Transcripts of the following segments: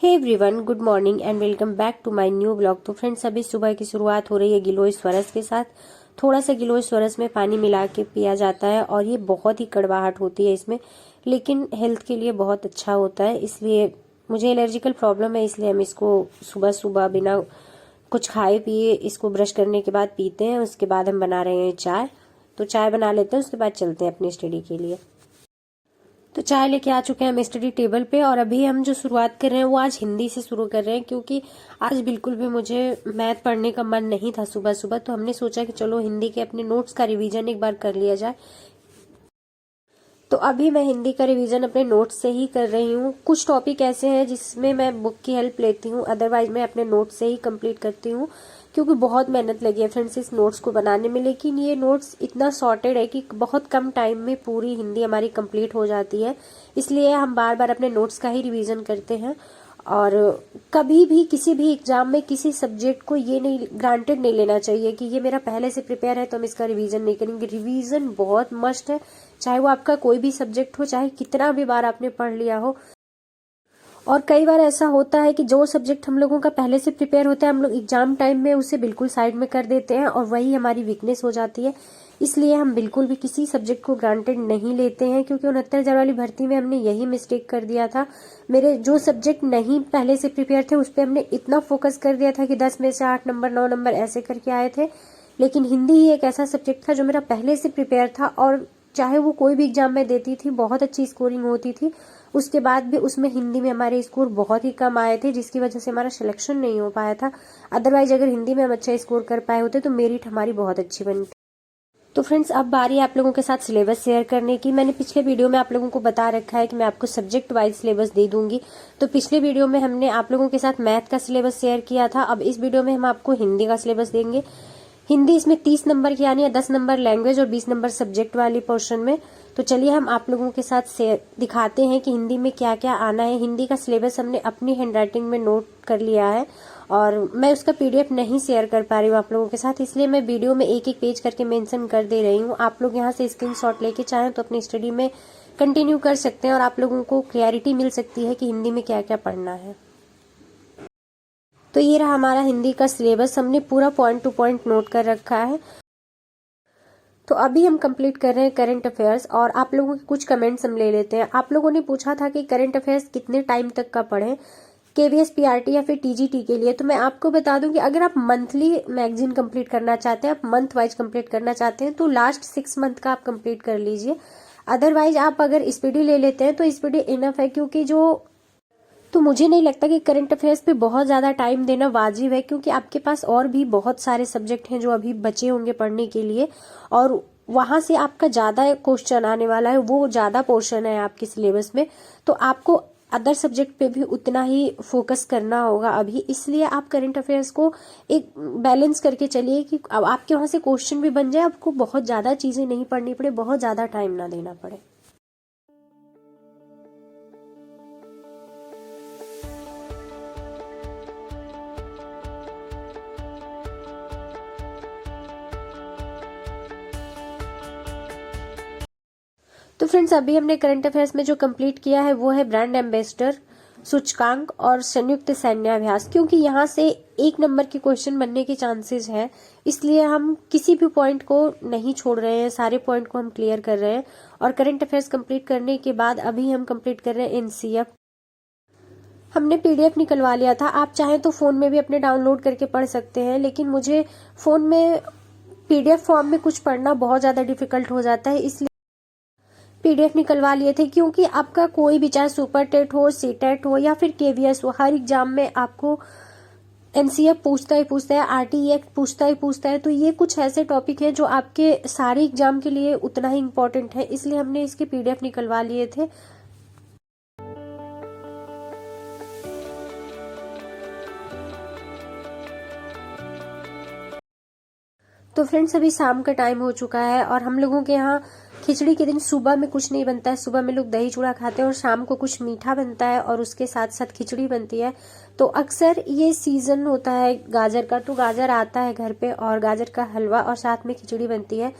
Hey everyone, good morning and welcome back to my new blog. तो friends, अभी सुबह की शुरुआत हो रही है गिलोय स्वरस के साथ। थोड़ा सा गिलोय स्वरस में पानी मिला के पिया जाता है और ये बहुत ही कड़वाहट होती है इसमें, लेकिन हेल्थ के लिए बहुत अच्छा होता है। इसलिए मुझे एलर्जिकल प्रॉब्लम है, इसलिए हम इसको सुबह सुबह बिना कुछ खाए पिए इसको ब्रश करने के बाद पीते हैं। उसके बाद हम बना रहे हैं चाय, तो चाय बना लेते हैं, उसके बाद चलते हैं अपनी स्टडी के लिए। तो चाय लेके आ चुके हैं हम स्टडी टेबल पे और अभी हम जो शुरुआत कर रहे हैं वो आज हिंदी से शुरू कर रहे हैं, क्योंकि आज बिल्कुल भी मुझे मैथ पढ़ने का मन नहीं था सुबह सुबह। तो हमने सोचा कि चलो हिंदी के अपने नोट्स का रिवीजन एक बार कर लिया जाए। तो अभी मैं हिंदी का रिवीजन अपने नोट्स से ही कर रही हूँ। कुछ टॉपिक ऐसे हैं जिसमें मैं बुक की हेल्प लेती हूँ, अदरवाइज मैं अपने नोट्स से ही कंप्लीट करती हूँ, क्योंकि बहुत मेहनत लगी है फ्रेंड्स इस नोट्स को बनाने में। लेकिन ये नोट्स इतना सॉर्टेड है कि बहुत कम टाइम में पूरी हिंदी हमारी कंप्लीट हो जाती है। इसलिए हम बार बार अपने नोट्स का ही रिवीजन करते हैं। और कभी भी किसी भी एग्जाम में किसी सब्जेक्ट को ये नहीं ग्रांटेड नहीं लेना चाहिए कि ये मेरा पहले से प्रिपेयर है तो हम इसका रिवीजन नहीं करेंगे। रिवीजन बहुत मस्ट है, चाहे वो आपका कोई भी सब्जेक्ट हो, चाहे कितना भी बार आपने पढ़ लिया हो। और कई बार ऐसा होता है कि जो सब्जेक्ट हम लोगों का पहले से प्रिपेयर होता है, हम लोग एग्जाम टाइम में उसे बिल्कुल साइड में कर देते हैं और वही हमारी वीकनेस हो जाती है। इसलिए हम बिल्कुल भी किसी सब्जेक्ट को ग्रांटेड नहीं लेते हैं, क्योंकि 69 वाली भर्ती में हमने यही मिस्टेक कर दिया था। मेरे जो सब्जेक्ट नहीं पहले से प्रिपेयर थे उस पर हमने इतना फोकस कर दिया था कि 10 में से 8 नंबर 9 नंबर ऐसे करके आए थे। लेकिन हिंदी ही एक ऐसा सब्जेक्ट था जो मेरा पहले से प्रिपेयर था, और चाहे वो कोई भी एग्जाम में देती थी बहुत अच्छी स्कोरिंग होती थी। उसके बाद भी उसमें हिंदी में हमारे स्कोर बहुत ही कम आए थे, जिसकी वजह से हमारा सिलेक्शन नहीं हो पाया था। अदरवाइज अगर हिंदी में हम अच्छा स्कोर कर पाए होते तो मेरिट हमारी बहुत अच्छी बनती। तो फ्रेंड्स, अब बारी है आप लोगों के साथ सिलेबस शेयर करने की। मैंने पिछले वीडियो में आप लोगों को बता रखा है कि मैं आपको सब्जेक्ट वाइज सिलेबस दे दूंगी। तो पिछले वीडियो में हमने आप लोगों के साथ मैथ का सिलेबस शेयर किया था, अब इस वीडियो में हम आपको हिंदी का सिलेबस देंगे। हिंदी इसमें 30 नंबर की यानी 10 नंबर लैंग्वेज और 20 नंबर सब्जेक्ट वाली पोर्शन में। तो चलिए हम आप लोगों के साथ दिखाते हैं कि हिंदी में क्या क्या आना है। हिंदी का सिलेबस हमने अपनी हैंडराइटिंग में नोट कर लिया है और मैं उसका पीडीएफ नहीं शेयर कर पा रही हूँ आप लोगों के साथ, इसलिए मैं वीडियो में एक एक पेज करके मेंशन कर दे रही हूँ। आप लोग यहाँ से स्क्रीनशॉट लेके चाहें तो अपनी स्टडी में कंटिन्यू कर सकते हैं और आप लोगों को क्लैरिटी मिल सकती है कि हिंदी में क्या क्या पढ़ना है। तो ये रहा हमारा हिंदी का सिलेबस, हमने पूरा पॉइंट टू पॉइंट नोट कर रखा है। तो अभी हम कंप्लीट कर रहे हैं करंट अफेयर्स और आप लोगों के कुछ कमेंट्स हम ले लेते हैं। आप लोगों ने पूछा था कि करंट अफेयर्स कितने टाइम तक का पढ़ें, केवीएस पीआरटी या फिर टीजीटी के लिए। तो मैं आपको बता दूं कि अगर आप मंथली मैगजीन कंप्लीट करना चाहते हैं, आप मंथ वाइज कंप्लीट करना चाहते हैं, तो लास्ट 6 मंथ का आप कंप्लीट कर लीजिए। अदरवाइज आप अगर स्पीडी ले लेते हैं तो स्पीडी इनफ है, क्योंकि तो मुझे नहीं लगता कि करंट अफेयर्स पे बहुत ज्यादा टाइम देना वाजिब है, क्योंकि आपके पास और भी बहुत सारे सब्जेक्ट हैं जो अभी बचे होंगे पढ़ने के लिए और वहां से आपका ज्यादा क्वेश्चन आने वाला है, वो ज्यादा पोर्शन है आपके सिलेबस में। तो आपको अदर सब्जेक्ट पे भी उतना ही फोकस करना होगा अभी। इसलिए आप करंट अफेयर्स को एक बैलेंस करके चलिए कि अब आपके वहां से क्वेश्चन भी बन जाए, आपको बहुत ज्यादा चीजें नहीं पढ़नी पड़े, बहुत ज्यादा टाइम ना देना पड़े। तो फ्रेंड्स, अभी हमने करंट अफेयर्स में जो कंप्लीट किया है वो है ब्रांड एम्बेसडर, सूचकांक और संयुक्त सैन्याभ्यास। क्योंकि यहाँ से 1 नंबर के क्वेश्चन बनने के चांसेस है, इसलिए हम किसी भी पॉइंट को नहीं छोड़ रहे हैं, सारे पॉइंट को हम क्लियर कर रहे हैं। और करंट अफेयर्स कंप्लीट करने के बाद अभी हम कंप्लीट कर रहे हैं एनसीएफ। हमने पीडीएफ निकलवा लिया था, आप चाहें तो फोन में भी अपने डाउनलोड करके पढ़ सकते हैं, लेकिन मुझे फोन में पीडीएफ फॉर्म में कुछ पढ़ना बहुत ज्यादा डिफिकल्ट हो जाता है, इसलिए पीडीएफ निकलवा लिए थे। क्योंकि आपका कोई भी चाहे सुपर टेट हो, सीटेट हो या फिर केवीएस हो, हर एग्जाम में आपको एनसीएफ पूछता ही पूछता है, आरटीई एक्ट पूछता ही पूछता है। तो ये कुछ ऐसे टॉपिक हैं जो आपके सारे एग्जाम के लिए उतना ही इम्पोर्टेंट है, इसलिए हमने इसके पीडीएफ निकलवा लिए थे। तो फ्रेंड्स, अभी शाम का टाइम हो चुका है और हम लोगों के यहाँ खिचड़ी के दिन सुबह में कुछ नहीं बनता है। सुबह में लोग दही चूड़ा खाते हैं और शाम को कुछ मीठा बनता है और उसके साथ साथ खिचड़ी बनती है। तो अक्सर ये सीजन होता है गाजर का, तो गाजर आता है घर पे और गाजर का हलवा और साथ में खिचड़ी बनती है।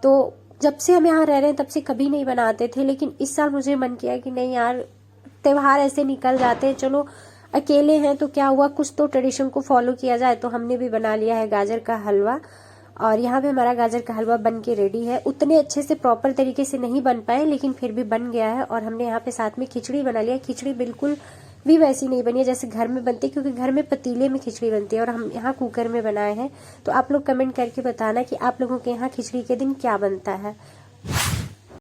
तो जब से हम यहाँ रह रहे हैं तब से कभी नहीं बनाते थे, लेकिन इस साल मुझे मन किया कि नहीं यार, त्योहार ऐसे निकल जाते हैं, चलो अकेले हैं तो क्या हुआ, कुछ तो ट्रेडिशन को फॉलो किया जाए। तो हमने भी बना लिया है गाजर का हलवा, और यहाँ पे हमारा गाजर का हलवा बन के रेडी है। उतने अच्छे से प्रॉपर तरीके से नहीं बन पाए, लेकिन फिर भी बन गया है। और हमने यहाँ पे साथ में खिचड़ी बना लिया। खिचड़ी बिल्कुल भी वैसी नहीं बनी है जैसे घर में बनती है, क्योंकि घर में पतीले में खिचड़ी बनती है और हम यहाँ कुकर में बनाए हैं। तो आप लोग कमेंट करके बताना कि आप लोगों के यहाँ खिचड़ी के दिन क्या बनता है।